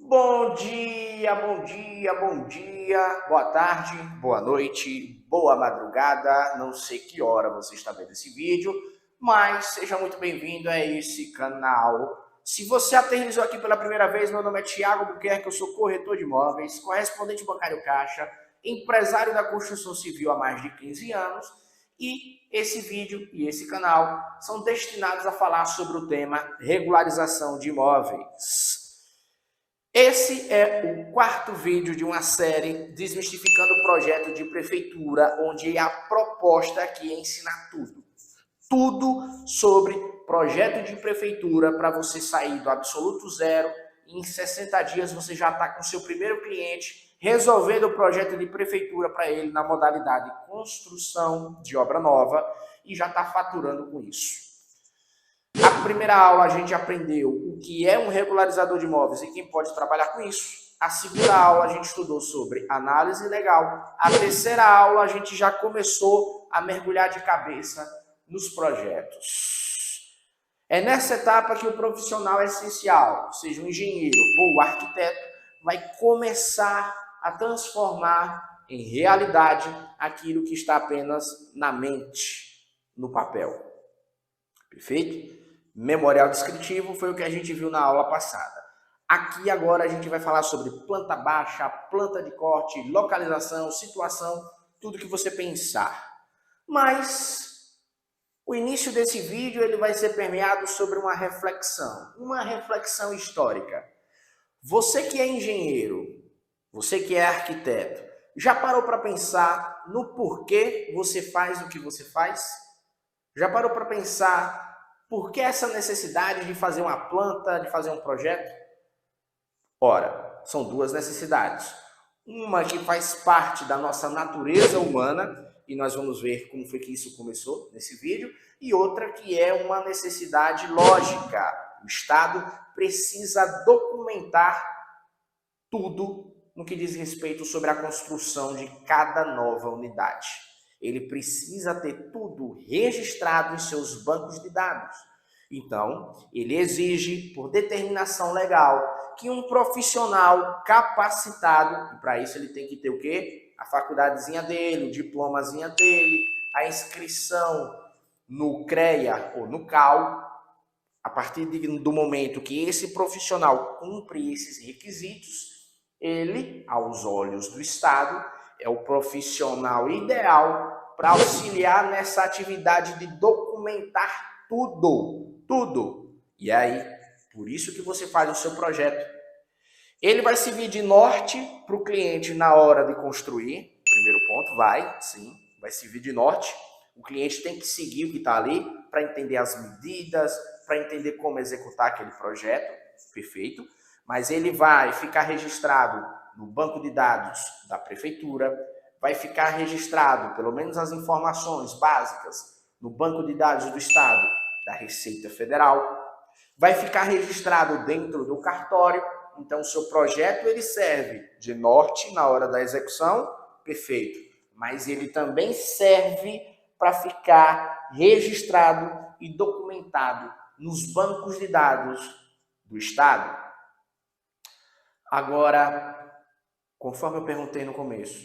Bom dia, bom dia, bom dia, boa tarde, boa noite, boa madrugada. Não sei que hora você está vendo esse vídeo, mas seja muito bem-vindo a esse canal. Se você aterrissou aqui pela primeira vez, meu nome é Thiago Buquerque, eu sou corretor de imóveis, correspondente bancário Caixa, empresário da construção civil há mais de 15 anos, e esse vídeo e esse canal são destinados a falar sobre o tema regularização de imóveis. Esse é o quarto vídeo de uma série desmistificando o projeto de prefeitura, onde a proposta aqui é ensinar tudo. Tudo sobre projeto de prefeitura para você sair do absoluto zero e em 60 dias você já está com seu primeiro cliente resolvendo o projeto de prefeitura para ele na modalidade construção de obra nova e já está faturando com isso. A primeira aula a gente aprendeu o que é um regularizador de imóveis e quem pode trabalhar com isso. A segunda aula a gente estudou sobre análise legal. A terceira aula a gente já começou a mergulhar de cabeça nos projetos. É nessa etapa que o profissional essencial, seja o engenheiro ou o arquiteto, vai começar a transformar em realidade aquilo que está apenas na mente, no papel. Perfeito? Memorial descritivo foi o que a gente viu na aula passada. Aqui agora a gente vai falar sobre planta baixa, planta de corte, localização, situação, tudo que você pensar. Mas o início desse vídeo ele vai ser permeado sobre uma reflexão histórica. Você que é engenheiro, você que é arquiteto, já parou para pensar no porquê você faz o que você faz? Já parou para pensar por que essa necessidade de fazer uma planta, de fazer um projeto? Ora, são duas necessidades. Uma que faz parte da nossa natureza humana, e nós vamos ver como foi que isso começou nesse vídeo, e outra que é uma necessidade lógica. O Estado precisa documentar tudo no que diz respeito sobre a construção de cada nova unidade. Ele precisa ter tudo registrado em seus bancos de dados. Então, ele exige, por determinação legal, que um profissional capacitado, e para isso ele tem que ter o quê? A faculdadezinha dele, o diplomazinha dele, a inscrição no CREA ou no CAL, a partir do momento que esse profissional cumpre esses requisitos, ele, aos olhos do Estado, é o profissional ideal para auxiliar nessa atividade de documentar tudo. E aí, por isso que você faz o seu projeto. Ele vai servir de norte para o cliente na hora de construir. Primeiro ponto, vai servir de norte. O cliente tem que seguir o que está ali para entender as medidas, para entender como executar aquele projeto. Perfeito. Mas ele vai ficar registrado no banco de dados da prefeitura, vai ficar registrado, pelo menos as informações básicas, no banco de dados do Estado, da Receita Federal, vai ficar registrado dentro do cartório. Então, o seu projeto ele serve de norte na hora da execução, perfeito, mas ele também serve para ficar registrado e documentado nos bancos de dados do Estado. Agora, conforme eu perguntei no começo,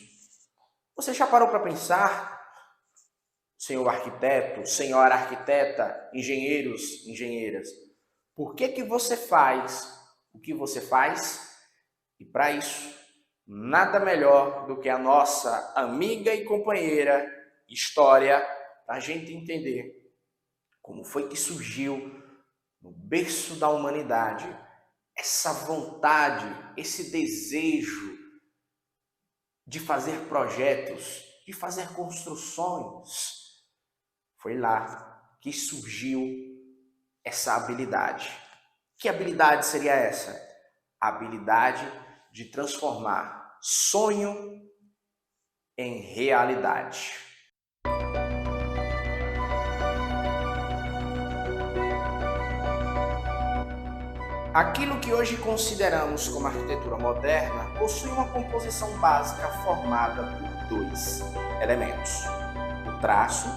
você já parou para pensar, senhor arquiteto, senhora arquiteta, engenheiros, engenheiras, por que você faz o que você faz? E para isso, nada melhor do que a nossa amiga e companheira história, para a gente entender como foi que surgiu no berço da humanidade essa vontade, esse desejo de fazer projetos, de fazer construções. Foi lá que surgiu essa habilidade. Que habilidade seria essa? A habilidade de transformar sonho em realidade. Aquilo que hoje consideramos como arquitetura moderna possui uma composição básica formada por dois elementos: o traço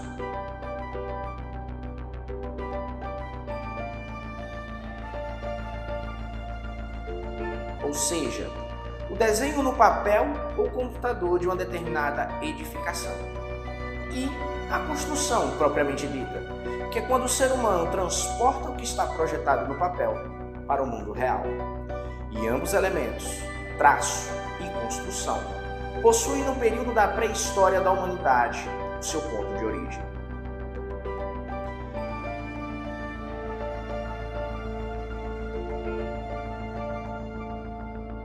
ou seja, o desenho no papel ou computador de uma determinada edificação. E a construção propriamente dita, que é quando o ser humano transporta o que está projetado no papel para o mundo real. E ambos elementos, traço e construção, possuem no período da pré-história da humanidade o seu ponto de origem.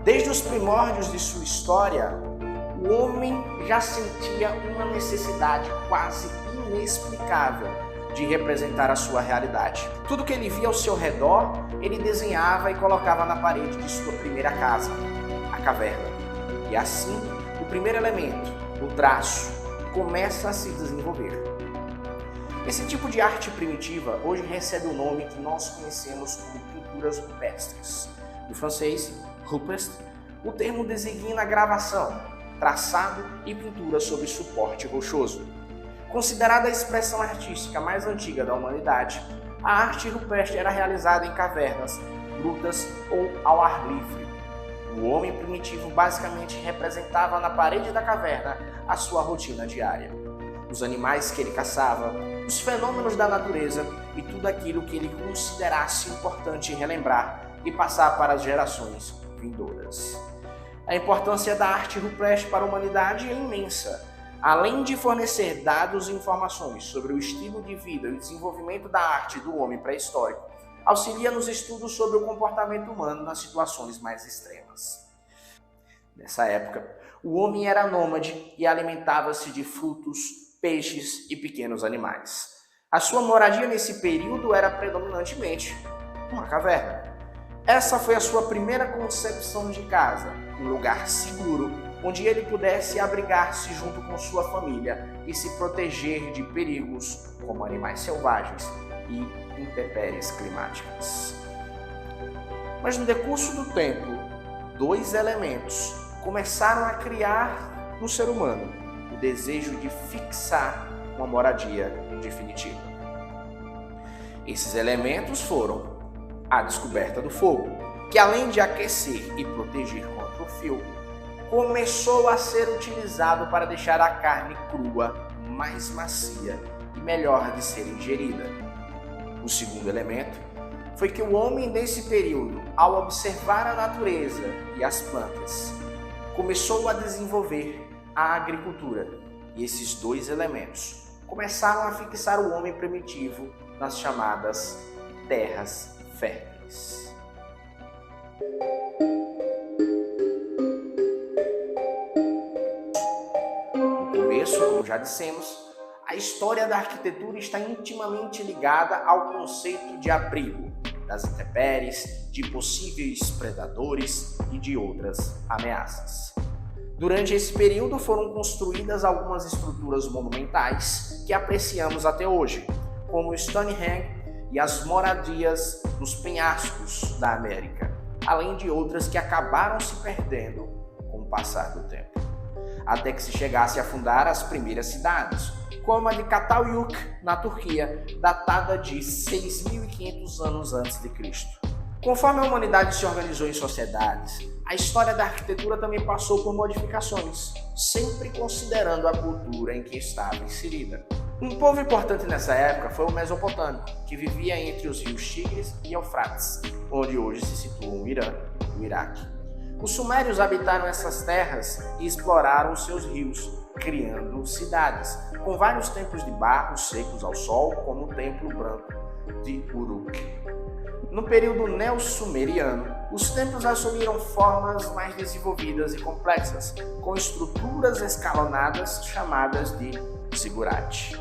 Desde os primórdios de sua história, o homem já sentia uma necessidade quase inexplicável de representar a sua realidade. Tudo que ele via ao seu redor, ele desenhava e colocava na parede de sua primeira casa, a caverna. E assim, o primeiro elemento, o traço, começa a se desenvolver. Esse tipo de arte primitiva hoje recebe o nome que nós conhecemos como pinturas rupestres. Do francês, rupestre, o termo designa gravação, traçado e pintura sobre suporte rochoso. Considerada a expressão artística mais antiga da humanidade, a arte rupestre era realizada em cavernas, grutas ou ao ar livre. O homem primitivo basicamente representava na parede da caverna a sua rotina diária, os animais que ele caçava, os fenômenos da natureza e tudo aquilo que ele considerasse importante relembrar e passar para as gerações vindouras. A importância da arte rupestre para a humanidade é imensa. Além de fornecer dados e informações sobre o estilo de vida e o desenvolvimento da arte do homem pré-histórico, auxilia nos estudos sobre o comportamento humano nas situações mais extremas. Nessa época, o homem era nômade e alimentava-se de frutos, peixes e pequenos animais. A sua moradia nesse período era predominantemente uma caverna. Essa foi a sua primeira concepção de casa, um lugar seguro, onde ele pudesse abrigar-se junto com sua família e se proteger de perigos como animais selvagens e intempéries climáticas. Mas no decurso do tempo, dois elementos começaram a criar no ser humano o desejo de fixar uma moradia definitiva. Esses elementos foram a descoberta do fogo, que além de aquecer e proteger contra o frio, começou a ser utilizado para deixar a carne crua mais macia e melhor de ser ingerida. O segundo elemento foi que o homem nesse período, ao observar a natureza e as plantas, começou a desenvolver a agricultura. E esses dois elementos começaram a fixar o homem primitivo nas chamadas terras férteis. No começo, como já dissemos, a história da arquitetura está intimamente ligada ao conceito de abrigo, das intempéries, de possíveis predadores e de outras ameaças. Durante esse período foram construídas algumas estruturas monumentais que apreciamos até hoje, como Stonehenge e as moradias nos penhascos da América, além de outras que acabaram se perdendo com o passar do tempo, até que se chegasse a fundar as primeiras cidades, como a de Çatalhöyük, na Turquia, datada de 6.500 anos antes de Cristo. Conforme a humanidade se organizou em sociedades, a história da arquitetura também passou por modificações, sempre considerando a cultura em que estava inserida. Um povo importante nessa época foi o Mesopotâmio, que vivia entre os rios Tigres e Eufrates, onde hoje se situam o Irã e o Iraque. Os sumérios habitaram essas terras e exploraram os seus rios, criando cidades, com vários templos de barro secos ao sol, como o Templo Branco de Uruk. No período neo-sumeriano, os templos assumiram formas mais desenvolvidas e complexas, com estruturas escalonadas chamadas de zigurate.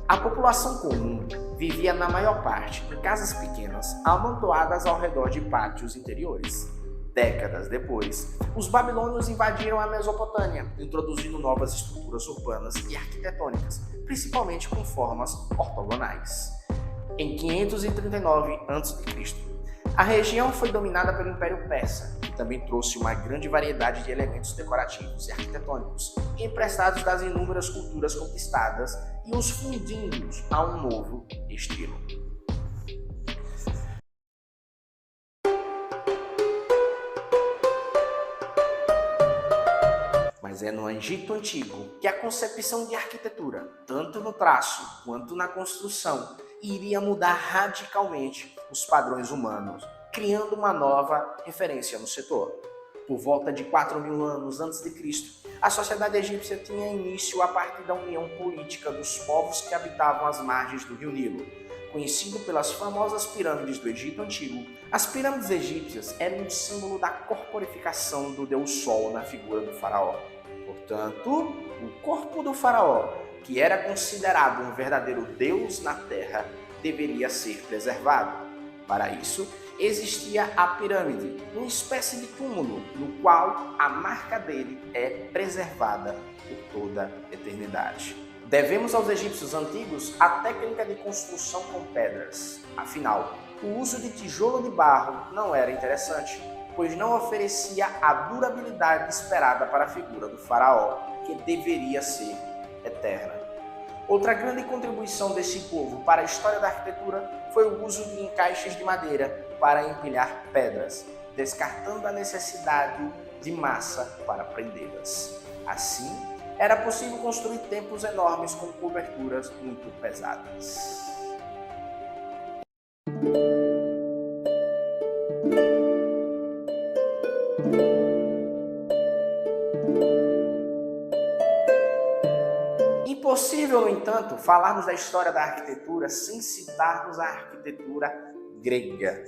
A população comum vivia na maior parte em casas pequenas, amontoadas ao redor de pátios interiores. Décadas depois, os babilônios invadiram a Mesopotâmia, introduzindo novas estruturas urbanas e arquitetônicas, principalmente com formas ortogonais. Em 539 a.C., a região foi dominada pelo Império Persa, que também trouxe uma grande variedade de elementos decorativos e arquitetônicos, emprestados das inúmeras culturas conquistadas e os fundindo a um novo estilo. é no Egito Antigo que a concepção de arquitetura, tanto no traço quanto na construção, iria mudar radicalmente os padrões humanos, criando uma nova referência no setor. Por volta de 4.000 anos antes de Cristo, a sociedade egípcia tinha início a partir da união política dos povos que habitavam as margens do rio Nilo. Conhecido pelas famosas pirâmides do Egito Antigo, as pirâmides egípcias eram um símbolo da corporificação do deus Sol na figura do faraó. Portanto, o corpo do faraó, que era considerado um verdadeiro deus na terra, deveria ser preservado. Para isso, existia a pirâmide, uma espécie de túmulo, no qual a marca dele é preservada por toda a eternidade. Devemos aos egípcios antigos a técnica de construção com pedras. Afinal, o uso de tijolo de barro não era interessante, pois não oferecia a durabilidade esperada para a figura do faraó, que deveria ser eterna. Outra grande contribuição desse povo para a história da arquitetura foi o uso de encaixes de madeira para empilhar pedras, descartando a necessidade de massa para prendê-las. Assim, era possível construir templos enormes com coberturas muito pesadas. Impossível, no entanto, falarmos da história da arquitetura sem citarmos a arquitetura grega,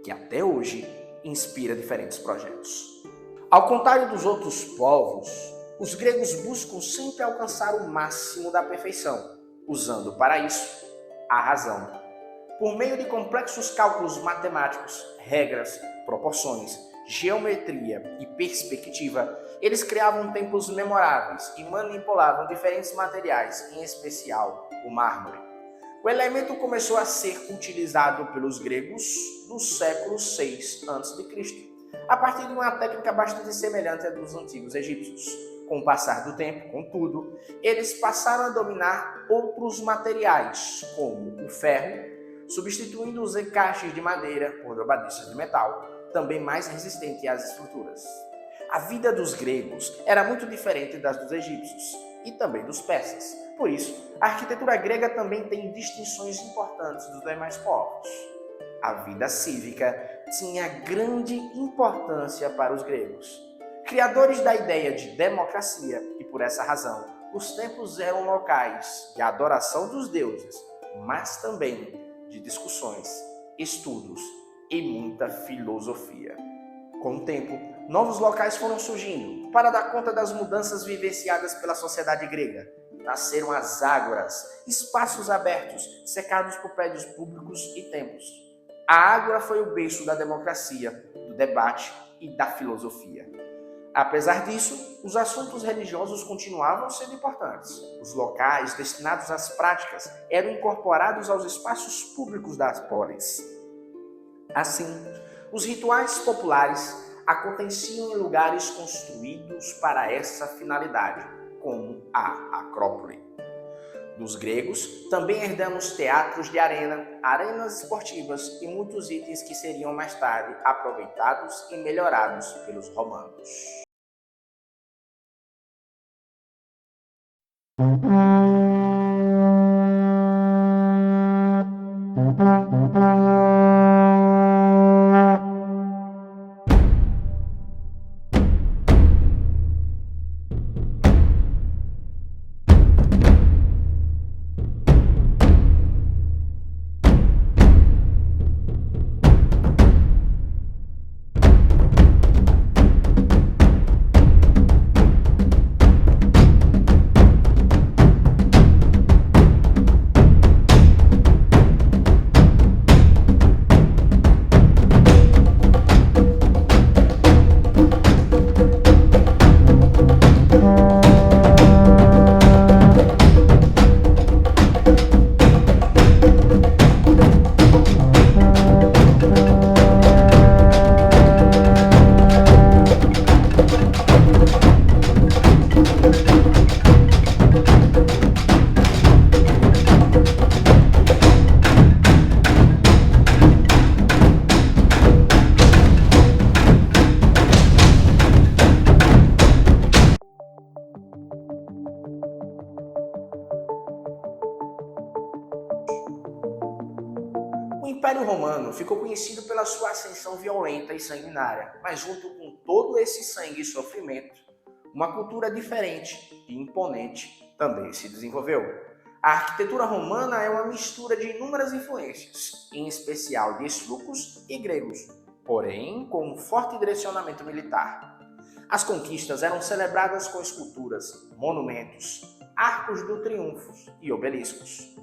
que até hoje inspira diferentes projetos. Ao contrário dos outros povos, os gregos buscam sempre alcançar o máximo da perfeição, usando para isso a razão. Por meio de complexos cálculos matemáticos, regras, proporções, geometria e perspectiva, eles criavam templos memoráveis e manipulavam diferentes materiais, em especial o mármore. O elemento começou a ser utilizado pelos gregos no século VI a.C., a partir de uma técnica bastante semelhante à dos antigos egípcios. Com o passar do tempo, contudo, eles passaram a dominar outros materiais, como o ferro, substituindo os encaixes de madeira por dobradiças de metal, também mais resistente às estruturas. A vida dos gregos era muito diferente das dos egípcios e também dos persas. Por isso, a arquitetura grega também tem distinções importantes dos demais povos. A vida cívica tinha grande importância para os gregos, criadores da ideia de democracia, e por essa razão, os templos eram locais de adoração dos deuses, mas também de discussões, estudos e muita filosofia. Com o tempo, novos locais foram surgindo para dar conta das mudanças vivenciadas pela sociedade grega. Nasceram as ágoras, espaços abertos, cercados por prédios públicos e templos. A ágora foi o berço da democracia, do debate e da filosofia. Apesar disso, os assuntos religiosos continuavam sendo importantes. Os locais destinados às práticas eram incorporados aos espaços públicos das polis. Assim, os rituais populares aconteciam em lugares construídos para essa finalidade, como a Acrópole. Dos gregos, também herdamos teatros de arena, arenas esportivas e muitos itens que seriam mais tarde aproveitados e melhorados pelos romanos. ficou conhecido pela sua ascensão violenta e sanguinária, mas junto com todo esse sangue e sofrimento, uma cultura diferente e imponente também se desenvolveu. A arquitetura romana é uma mistura de inúmeras influências, em especial de etruscos e gregos, porém com um forte direcionamento militar. As conquistas eram celebradas com esculturas, monumentos, arcos do triunfo e obeliscos.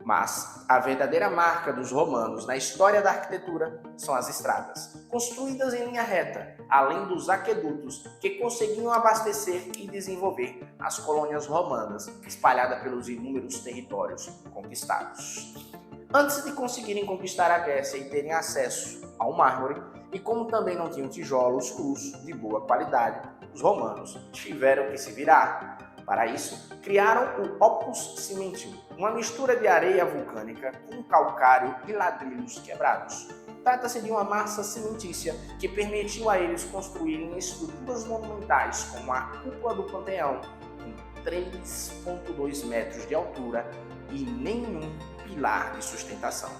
Mas a verdadeira marca dos romanos na história da arquitetura são as estradas, construídas em linha reta, além dos aquedutos que conseguiam abastecer e desenvolver as colônias romanas espalhadas pelos inúmeros territórios conquistados. Antes de conseguirem conquistar a Grécia e terem acesso ao mármore, e como também não tinham tijolos crus de boa qualidade, os romanos tiveram que se virar. Para isso, criaram o opus cimentium, uma mistura de areia vulcânica com calcário e ladrilhos quebrados. Trata-se de uma massa cimentícia que permitiu a eles construírem estruturas monumentais como a cúpula do Panteão, com 3,2 metros de altura e nenhum pilar de sustentação.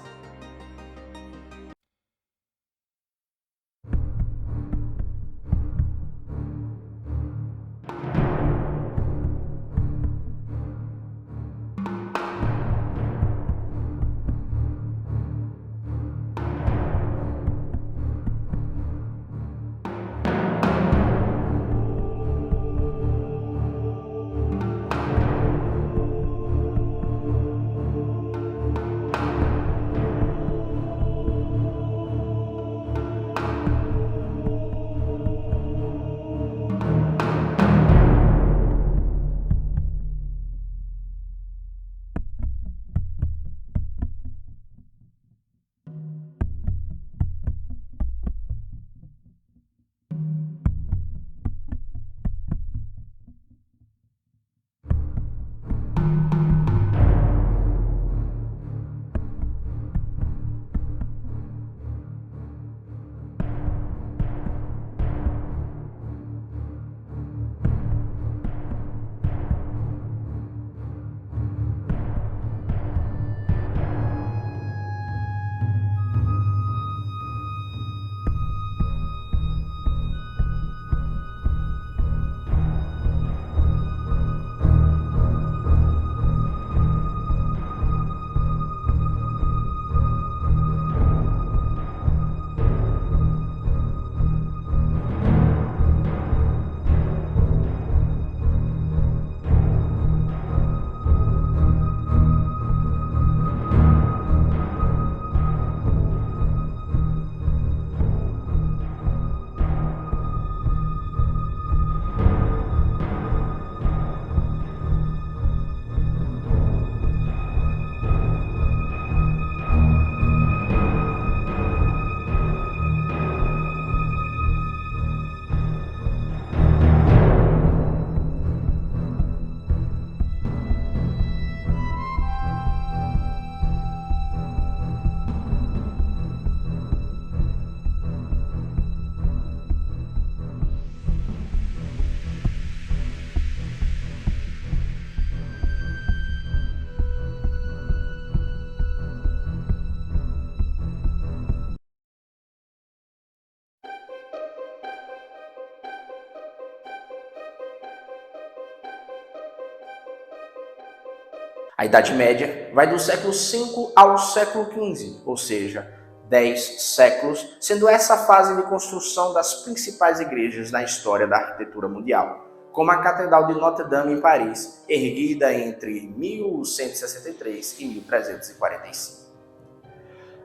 A Idade Média vai do século V ao século XV, ou seja, 10 séculos, sendo essa a fase de construção das principais igrejas na história da arquitetura mundial, como a Catedral de Notre-Dame em Paris, erguida entre 1163 e 1345.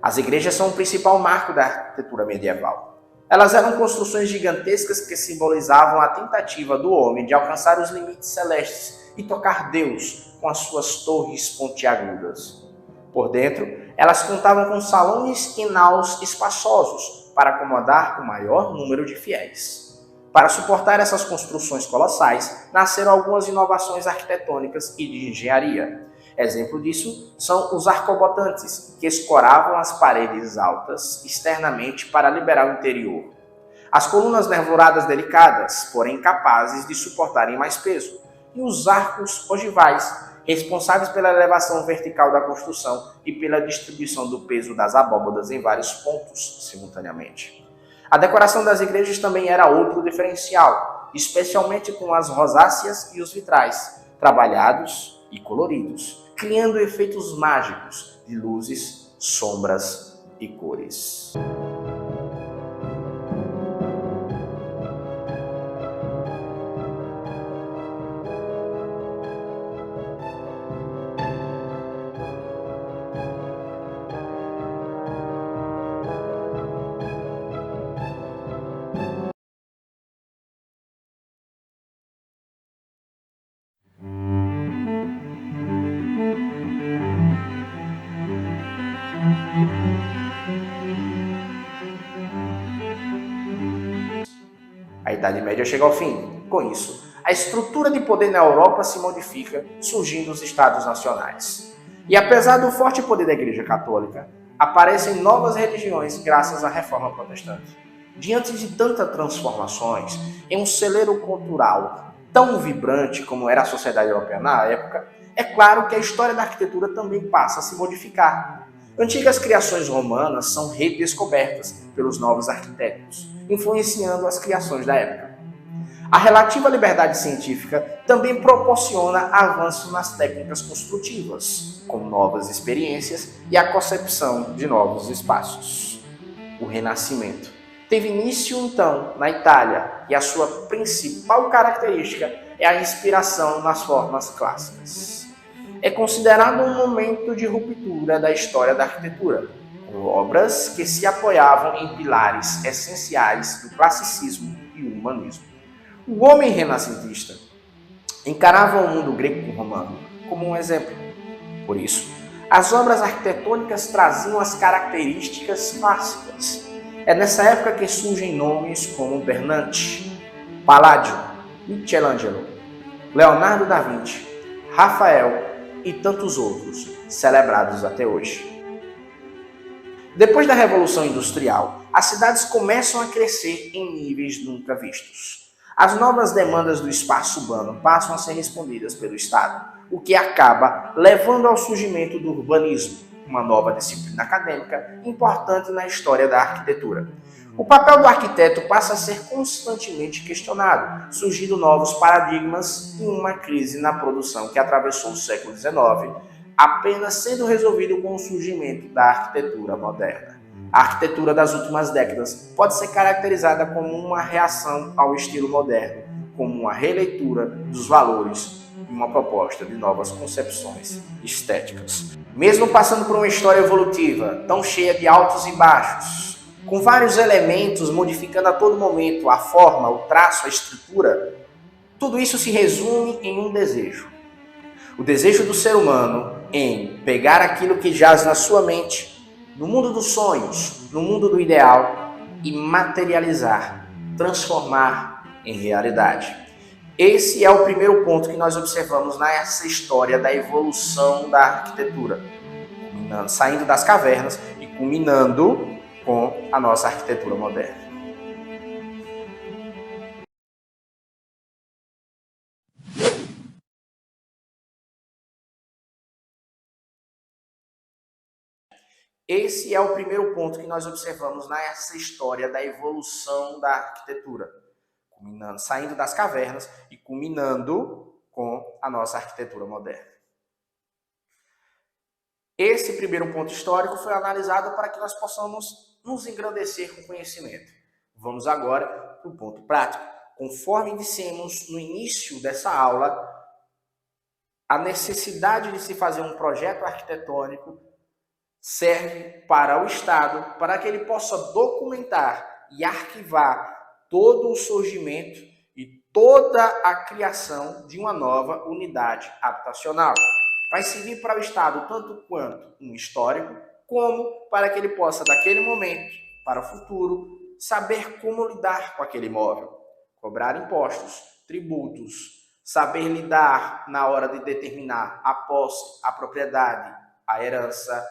As igrejas são o principal marco da arquitetura medieval. Elas eram construções gigantescas que simbolizavam a tentativa do homem de alcançar os limites celestes e tocar Deus com as suas torres pontiagudas. Por dentro, elas contavam com salões e naus espaçosos para acomodar o maior número de fiéis. Para suportar essas construções colossais, nasceram algumas inovações arquitetônicas e de engenharia. Exemplo disso são os arcobotantes, que escoravam as paredes altas externamente para liberar o interior. As colunas nervuradas delicadas, porém capazes de suportarem mais peso, e os arcos ogivais, responsáveis pela elevação vertical da construção e pela distribuição do peso das abóbadas em vários pontos simultaneamente. A decoração das igrejas também era outro diferencial, especialmente com as rosáceas e os vitrais, trabalhados e coloridos, criando efeitos mágicos de luzes, sombras e cores. A Idade Média chega ao fim. Com isso, a estrutura de poder na Europa se modifica, surgindo os Estados Nacionais. E apesar do forte poder da Igreja Católica, aparecem novas religiões graças à Reforma Protestante. Diante de tantas transformações, em um celeiro cultural tão vibrante como era a sociedade europeia na época, é claro que a história da arquitetura também passa a se modificar. Antigas criações romanas são redescobertas pelos novos arquitetos, influenciando as criações da época. A relativa liberdade científica também proporciona avanço nas técnicas construtivas, com novas experiências e a concepção de novos espaços. O Renascimento teve início, então, na Itália, e a sua principal característica é a inspiração nas formas clássicas. É considerado um momento de ruptura da história da arquitetura, com obras que se apoiavam em pilares essenciais do classicismo e o humanismo. O homem renascentista encarava o mundo greco-romano como um exemplo. Por isso, as obras arquitetônicas traziam as características clássicas. É nessa época que surgem nomes como Bernanke, Palladio, Michelangelo, Leonardo da Vinci, Rafael e tantos outros, celebrados até hoje. Depois da Revolução Industrial, as cidades começam a crescer em níveis nunca vistos. As novas demandas do espaço urbano passam a ser respondidas pelo Estado, o que acaba levando ao surgimento do urbanismo, uma nova disciplina acadêmica importante na história da arquitetura. O papel do arquiteto passa a ser constantemente questionado, surgindo novos paradigmas e uma crise na produção que atravessou o século XIX, apenas sendo resolvido com o surgimento da arquitetura moderna. A arquitetura das últimas décadas pode ser caracterizada como uma reação ao estilo moderno, como uma releitura dos valores e uma proposta de novas concepções estéticas. Mesmo passando por uma história evolutiva tão cheia de altos e baixos, com vários elementos modificando a todo momento a forma, o traço, a estrutura, tudo isso se resume em um desejo. O desejo do ser humano em pegar aquilo que jaz na sua mente, no mundo dos sonhos, no mundo do ideal, e materializar, transformar em realidade. Esse é o primeiro ponto que nós observamos nessa história da evolução da arquitetura, saindo das cavernas e culminando com a nossa arquitetura moderna. Esse é o primeiro ponto que nós observamos nessa história da evolução da arquitetura, saindo das cavernas e culminando com a nossa arquitetura moderna. Esse primeiro ponto histórico foi analisado para que nós possamos nos engrandecer com conhecimento. Vamos agora para o ponto prático. Conforme dissemos no início dessa aula, a necessidade de se fazer um projeto arquitetônico serve para o Estado, para que ele possa documentar e arquivar todo o surgimento e toda a criação de uma nova unidade habitacional. Vai servir para o Estado tanto quanto um histórico, como para que ele possa, daquele momento para o futuro, saber como lidar com aquele imóvel, cobrar impostos, tributos, saber lidar na hora de determinar a posse, a propriedade, a herança,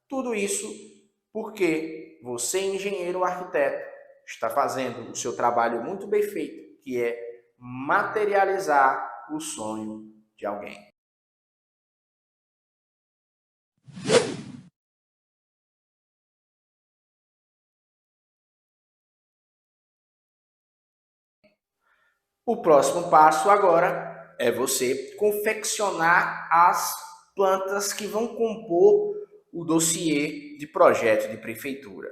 tudo isso porque você, engenheiro ou arquiteto, está fazendo o seu trabalho muito bem feito, que é materializar o sonho de alguém. O próximo passo agora é você confeccionar as plantas que vão compor o dossiê de projeto de prefeitura.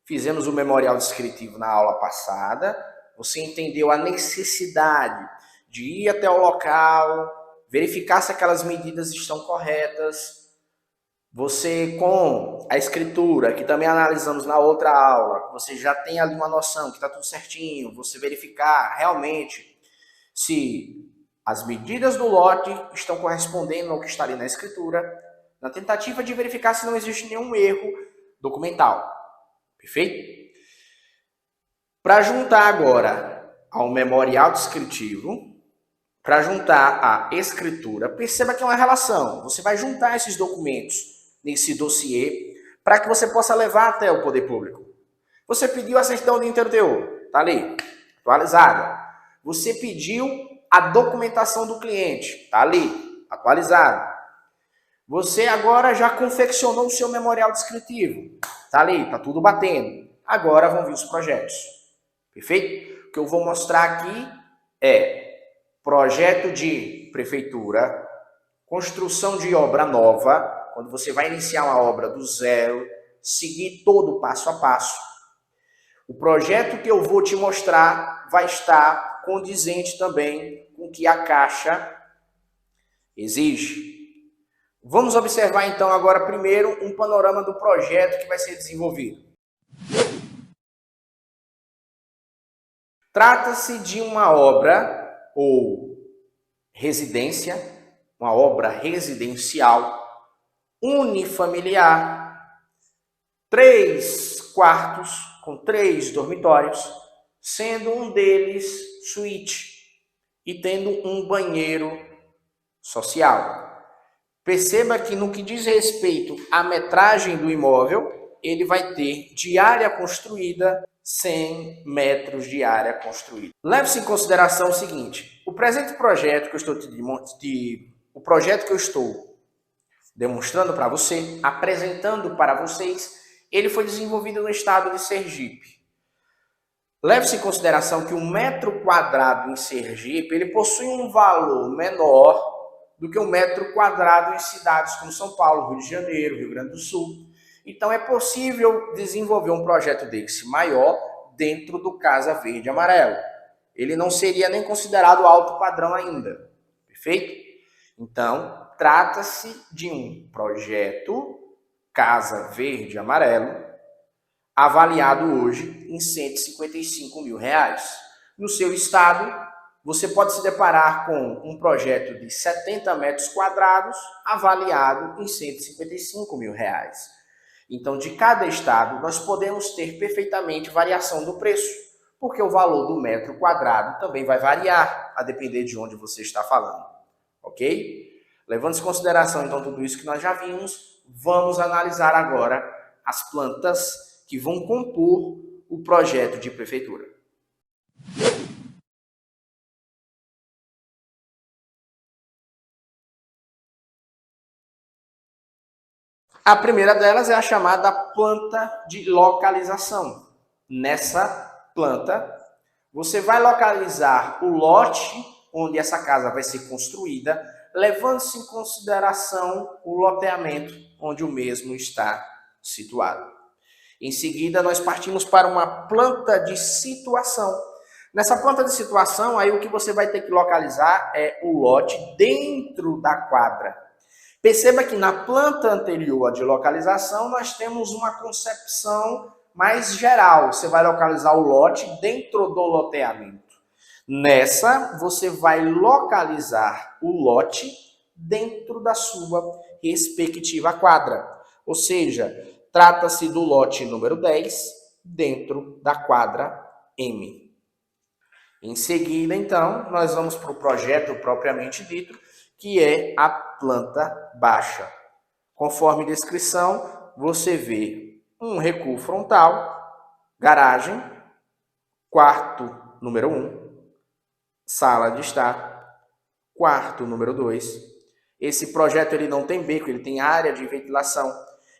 Fizemos o memorial descritivo na aula passada, você entendeu a necessidade de ir até o local, verificar se aquelas medidas estão corretas. Você, com a escritura, que também analisamos na outra aula, você já tem ali uma noção que está tudo certinho, você verificar realmente se as medidas do lote estão correspondendo ao que está ali na escritura, na tentativa de verificar se não existe nenhum erro documental. Perfeito? Para juntar agora ao memorial descritivo, para juntar a escritura, perceba que é uma relação. Você vai juntar esses documentos nesse dossiê para que você possa levar até o poder público. Você pediu a certidão de InterTU, está ali, atualizada. Você pediu a documentação do cliente, está ali, atualizada. Você agora já confeccionou o seu memorial descritivo, está ali, está tudo batendo. Agora vão vir os projetos, perfeito? O que eu vou mostrar aqui é projeto de prefeitura, construção de obra nova, quando você vai iniciar uma obra do zero, seguir todo o passo a passo. O projeto que eu vou te mostrar vai estar condizente também com o que a Caixa exige. Vamos observar então agora primeiro um panorama do projeto que vai ser desenvolvido. Trata-se de uma obra ou residência, uma obra residencial unifamiliar, 3 quartos com 3 dormitórios, sendo um deles suíte e tendo um banheiro social. Perceba que no que diz respeito à metragem do imóvel, ele vai ter de área construída 100 metros de área construída. Leve-se em consideração o seguinte: o presente projeto que eu estou demonstrando para você, apresentando para vocês, ele foi desenvolvido no estado de Sergipe. Leve-se em consideração que um metro quadrado em Sergipe, ele possui um valor menor do que um metro quadrado em cidades como São Paulo, Rio de Janeiro, Rio Grande do Sul. Então é possível desenvolver um projeto desse maior dentro do Casa Verde e Amarelo. Ele não seria nem considerado alto padrão ainda, perfeito? Então, trata-se de um projeto Casa Verde e Amarelo, avaliado hoje em R$155 mil. No seu estado, você pode se deparar com um projeto de 70 metros quadrados, avaliado em R$155 mil. Então, de cada estado, nós podemos ter perfeitamente variação do preço, porque o valor do metro quadrado também vai variar, a depender de onde você está falando, ok? Levando em consideração, então, tudo isso que nós já vimos, vamos analisar agora as plantas que vão compor o projeto de prefeitura. A primeira delas é a chamada planta de localização. Nessa planta, você vai localizar o lote onde essa casa vai ser construída, levando-se em consideração o loteamento onde o mesmo está situado. Em seguida, nós partimos para uma planta de situação. Nessa planta de situação, aí o que você vai ter que localizar é o lote dentro da quadra. Perceba que na planta anterior de localização, nós temos uma concepção mais geral. Você vai localizar o lote dentro do loteamento. Nessa, você vai localizar o lote dentro da sua respectiva quadra. Ou seja, trata-se do lote número 10 dentro da quadra M. Em seguida, então, nós vamos para o projeto propriamente dito, que é a planta baixa. Conforme descrição, você vê um recuo frontal, garagem, quarto número 1, sala de estar, quarto número 2. Esse projeto ele não tem beco, ele tem área de ventilação.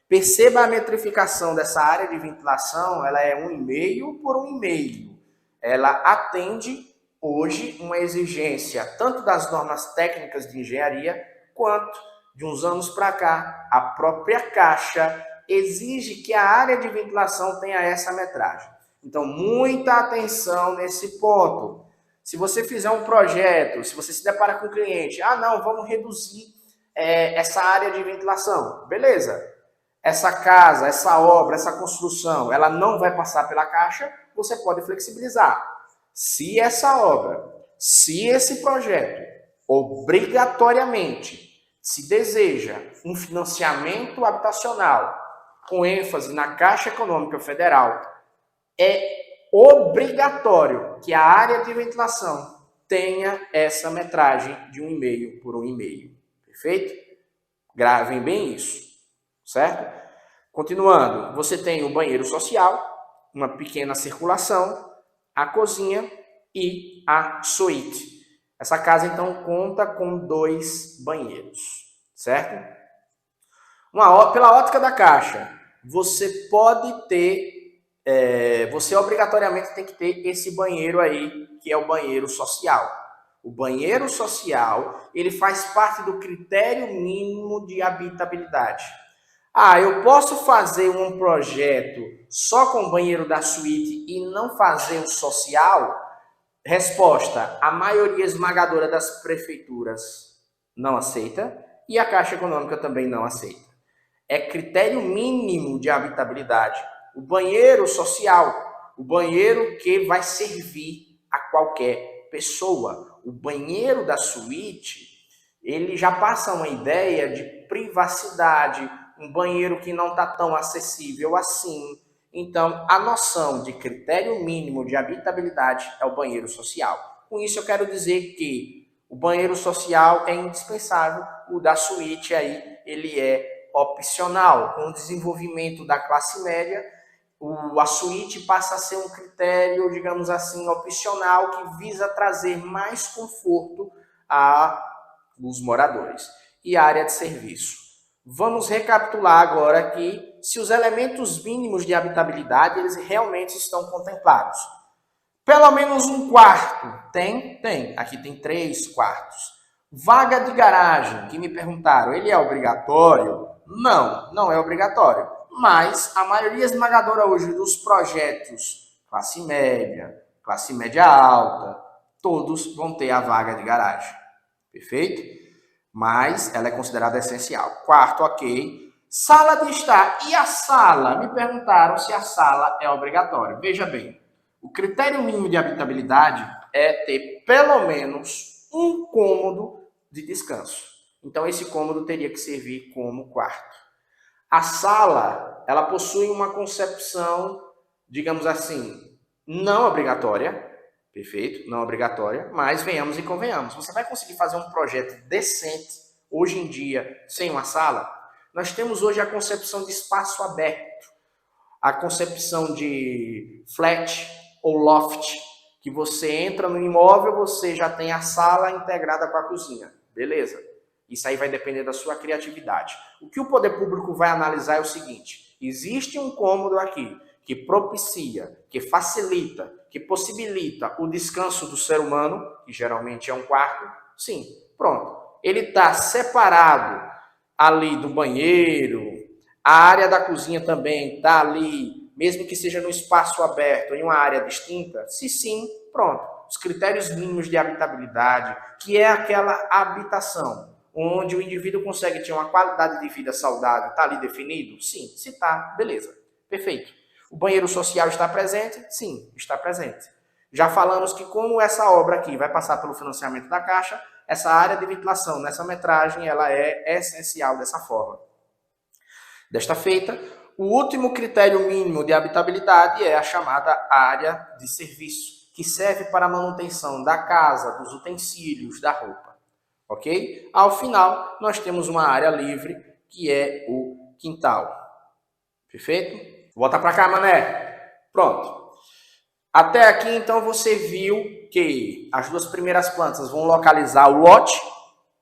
Perceba a metrificação dessa área de ventilação, ela é 1,5 por 1,5. Ela atende hoje uma exigência tanto das normas técnicas de engenharia, quanto de uns anos para cá, a própria Caixa exige que a área de ventilação tenha essa metragem. Então, muita atenção nesse ponto. Se você fizer um projeto, se você se depara com o cliente, não, vamos reduzir essa área de ventilação. Beleza. Essa casa, essa obra, essa construção, ela não vai passar pela Caixa, você pode flexibilizar. Se essa obra, se esse projeto, obrigatoriamente, se deseja um financiamento habitacional, com ênfase na Caixa Econômica Federal, é obrigatório que a área de ventilação tenha essa metragem de 1,5 por 1,5. Perfeito? Gravem bem isso, certo? Continuando, você tem o banheiro social, uma pequena circulação, a cozinha e a suíte. Essa casa, então, conta com 2 banheiros, certo? Pela ótica da Caixa, você pode ter, você obrigatoriamente tem que ter esse banheiro aí, que é o banheiro social. O banheiro social, ele faz parte do critério mínimo de habitabilidade. Eu posso fazer um projeto só com o banheiro da suíte e não fazer o social? Resposta: a maioria esmagadora das prefeituras não aceita e a Caixa Econômica também não aceita. É critério mínimo de habitabilidade. O banheiro social, o banheiro que vai servir a qualquer pessoa. O banheiro da suíte, ele já passa uma ideia de privacidade, um banheiro que não está tão acessível assim. Então, a noção de critério mínimo de habitabilidade é o banheiro social. Com isso, eu quero dizer que o banheiro social é indispensável, o da suíte aí, ele é opcional. Com o desenvolvimento da classe média, a suíte passa a ser um critério, digamos assim, opcional, que visa trazer mais conforto aos moradores. E a área de serviço. Vamos recapitular agora aqui se os elementos mínimos de habitabilidade eles realmente estão contemplados. Pelo menos um quarto. Tem? Tem. Aqui tem 3 quartos. Vaga de garagem, que me perguntaram, ele é obrigatório? Não, não é obrigatório. Mas a maioria esmagadora hoje dos projetos classe média alta, todos vão ter a vaga de garagem. Perfeito? Mas ela é considerada essencial. Quarto, ok. Sala de estar. E a sala? Me perguntaram se a sala é obrigatória. Veja bem, o critério mínimo de habitabilidade é ter pelo menos um cômodo de descanso. Então, esse cômodo teria que servir como quarto. A sala, ela possui uma concepção, digamos assim, não obrigatória. Perfeito? Não obrigatória, mas venhamos e convenhamos. Você vai conseguir fazer um projeto decente, hoje em dia, sem uma sala? Nós temos hoje a concepção de espaço aberto, a concepção de flat ou loft, que você entra no imóvel, você já tem a sala integrada com a cozinha. Beleza? Isso aí vai depender da sua criatividade. O que o poder público vai analisar é o seguinte: existe um cômodo aqui que propicia, que facilita, que possibilita o descanso do ser humano, que geralmente é um quarto? Sim, pronto. Ele está separado ali do banheiro, a área da cozinha também está ali, mesmo que seja no espaço aberto, em uma área distinta? Se sim, pronto. Os critérios mínimos de habitabilidade, que é aquela habitação, onde o indivíduo consegue ter uma qualidade de vida saudável, está ali definido? Sim. Se está, beleza. Perfeito. O banheiro social está presente? Sim, está presente. Já falamos que como essa obra aqui vai passar pelo financiamento da Caixa, essa área de ventilação nessa metragem ela é essencial dessa forma. Desta feita, o último critério mínimo de habitabilidade é a chamada área de serviço, que serve para a manutenção da casa, dos utensílios, da roupa. Ok? Ao final, nós temos uma área livre, que é o quintal. Perfeito? Volta para cá, mané. Pronto. Até aqui, então, você viu que as 2 primeiras plantas vão localizar o lote,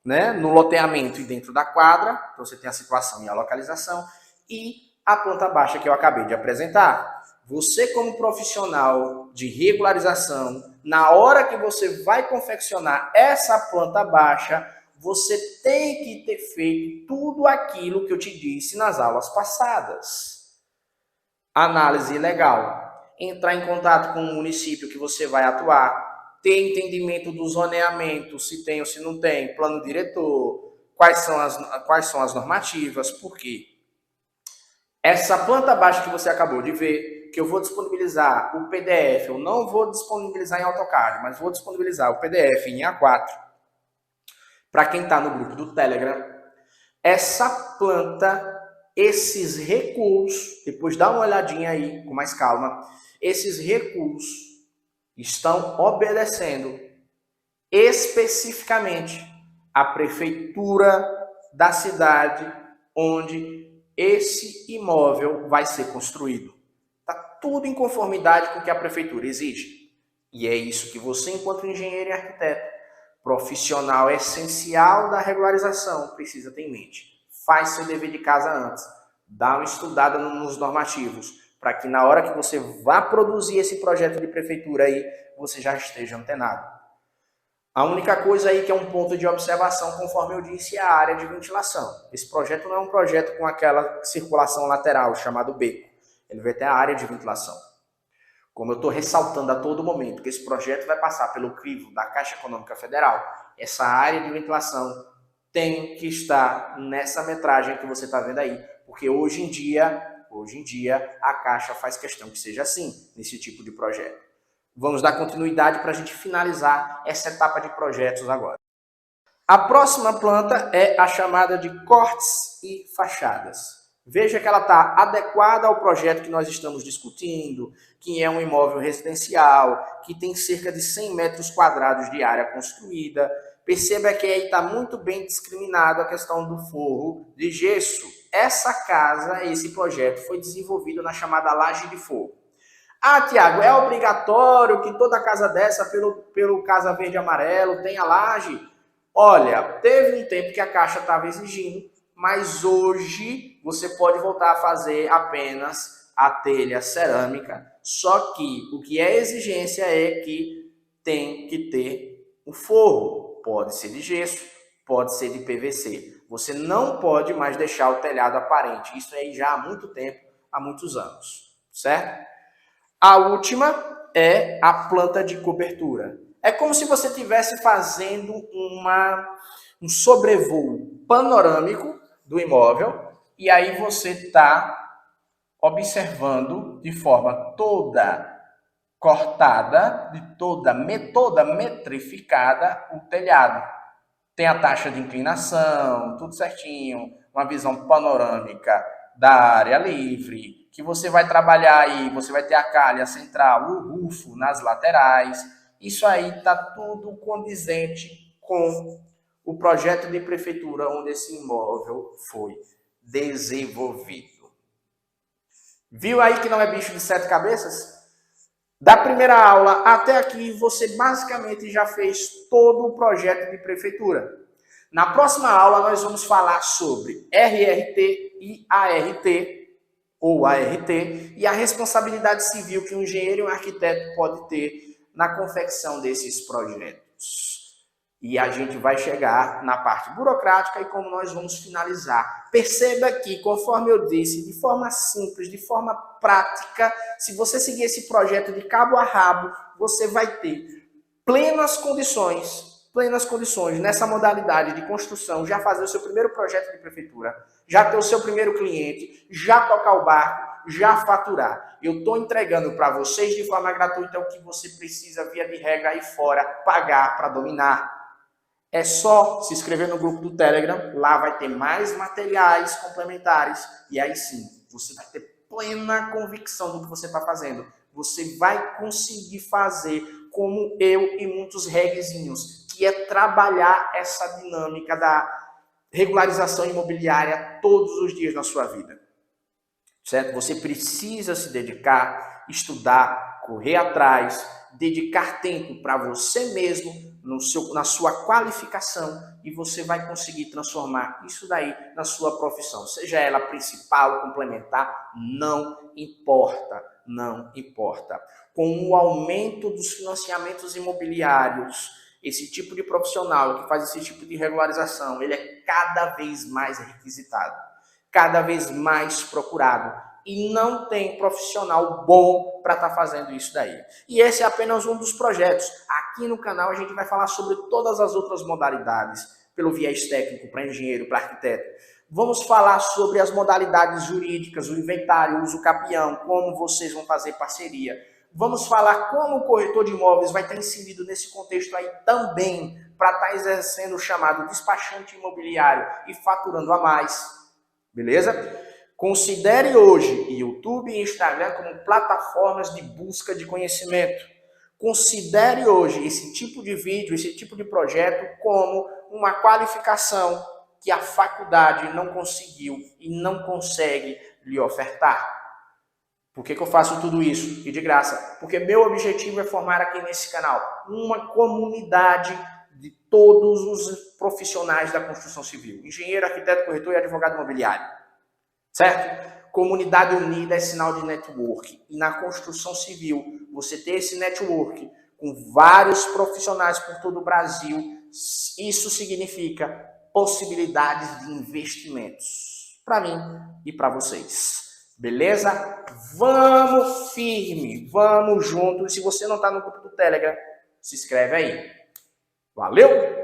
né, no loteamento e dentro da quadra. Então, você tem a situação e a localização. E a planta baixa que eu acabei de apresentar. Você como profissional de regularização, na hora que você vai confeccionar essa planta baixa, você tem que ter feito tudo aquilo que eu te disse nas aulas passadas. Análise legal, entrar em contato com o município que você vai atuar, ter entendimento do zoneamento, se tem ou se não tem, plano diretor, quais são as normativas, por quê? Essa planta baixa que você acabou de ver, que eu vou disponibilizar o PDF, eu não vou disponibilizar em AutoCAD, mas vou disponibilizar o PDF em A4, para quem está no grupo do Telegram. Essa planta, esses recursos, depois dá uma olhadinha aí com mais calma, esses recursos estão obedecendo especificamente à prefeitura da cidade onde esse imóvel vai ser construído. Está tudo em conformidade com o que a prefeitura exige. E é isso que você, enquanto engenheiro e arquiteto, profissional essencial da regularização, precisa ter em mente. Faz seu dever de casa antes. Dá uma estudada nos normativos, para que na hora que você vá produzir esse projeto de prefeitura aí, você já esteja antenado. A única coisa aí que é um ponto de observação, conforme eu disse, é a área de ventilação. Esse projeto não é um projeto com aquela circulação lateral, chamado beco. Ele vai ter a área de ventilação. Como eu estou ressaltando a todo momento que esse projeto vai passar pelo crivo da Caixa Econômica Federal, essa área de ventilação tem que estar nessa metragem que você está vendo aí, porque hoje em dia a Caixa faz questão que seja assim, nesse tipo de projeto. Vamos dar continuidade para a gente finalizar essa etapa de projetos agora. A próxima planta é a chamada de cortes e fachadas. Veja que ela está adequada ao projeto que nós estamos discutindo, que é um imóvel residencial, que tem cerca de 100 metros quadrados de área construída. Perceba que aí está muito bem discriminado a questão do forro de gesso. Essa casa, esse projeto, foi desenvolvido na chamada laje de forro. Ah, Tiago, é obrigatório que toda casa dessa, pelo Casa Verde e Amarelo, tenha laje? Olha, teve um tempo que a Caixa estava exigindo, mas hoje você pode voltar a fazer apenas a telha cerâmica. Só que o que é exigência é que tem que ter um forro. Pode ser de gesso, pode ser de PVC. Você não pode mais deixar o telhado aparente. Isso aí já há muito tempo, há muitos anos, certo? A última é a planta de cobertura. É como se você estivesse fazendo um sobrevoo panorâmico do imóvel e aí você está observando de forma toda cortada, toda metrificada o telhado. Tem a taxa de inclinação, tudo certinho, uma visão panorâmica da área livre, que você vai trabalhar aí, você vai ter a calha central, o rufo nas laterais. Isso aí está tudo condizente com o projeto de prefeitura onde esse imóvel foi desenvolvido. Viu aí que não é bicho de 7 cabeças? Da primeira aula até aqui, você basicamente já fez todo o projeto de prefeitura. Na próxima aula, nós vamos falar sobre RRT e ART, ou ART, e a responsabilidade civil que um engenheiro e um arquiteto pode ter na confecção desses projetos. E a gente vai chegar na parte burocrática e como nós vamos finalizar. Perceba que, conforme eu disse, de forma simples, de forma prática, se você seguir esse projeto de cabo a rabo, você vai ter plenas condições nessa modalidade de construção, já fazer o seu primeiro projeto de prefeitura, já ter o seu primeiro cliente, já tocar o barco, já faturar. Eu estou entregando para vocês de forma gratuita o que você precisa, via de regra, aí fora, pagar para dominar. É só se inscrever no grupo do Telegram, lá vai ter mais materiais complementares e aí sim, você vai ter plena convicção do que você está fazendo. Você vai conseguir fazer como eu e muitos reguezinhos, que é trabalhar essa dinâmica da regularização imobiliária todos os dias na sua vida. Certo? Você precisa se dedicar, estudar, correr atrás, dedicar tempo para você mesmo, na sua qualificação, e você vai conseguir transformar isso daí na sua profissão. Seja ela principal, complementar, não importa. Não importa. Com o aumento dos financiamentos imobiliários, esse tipo de profissional que faz esse tipo de regularização, ele é cada vez mais requisitado, cada vez mais procurado. E não tem profissional bom para estar fazendo isso daí. E esse é apenas um dos projetos. Aqui no canal a gente vai falar sobre todas as outras modalidades, pelo viés técnico, para engenheiro, para arquiteto. Vamos falar sobre as modalidades jurídicas, o inventário, o uso capião, como vocês vão fazer parceria. Vamos falar como o corretor de imóveis vai estar inserido nesse contexto aí também, para estar exercendo o chamado despachante imobiliário e faturando a mais. Beleza? Considere hoje YouTube e Instagram como plataformas de busca de conhecimento. Considere hoje esse tipo de vídeo, esse tipo de projeto como uma qualificação que a faculdade não conseguiu e não consegue lhe ofertar. Por que eu faço tudo isso? E de graça. Porque meu objetivo é formar aqui nesse canal uma comunidade de todos os profissionais da construção civil. Engenheiro, arquiteto, corretor e advogado imobiliário. Certo? Comunidade unida é sinal de network. E na construção civil, você ter esse network com vários profissionais por todo o Brasil, isso significa possibilidades de investimentos para mim e para vocês. Beleza? Vamos firme, vamos juntos. Se você não está no grupo do Telegram, se inscreve aí. Valeu!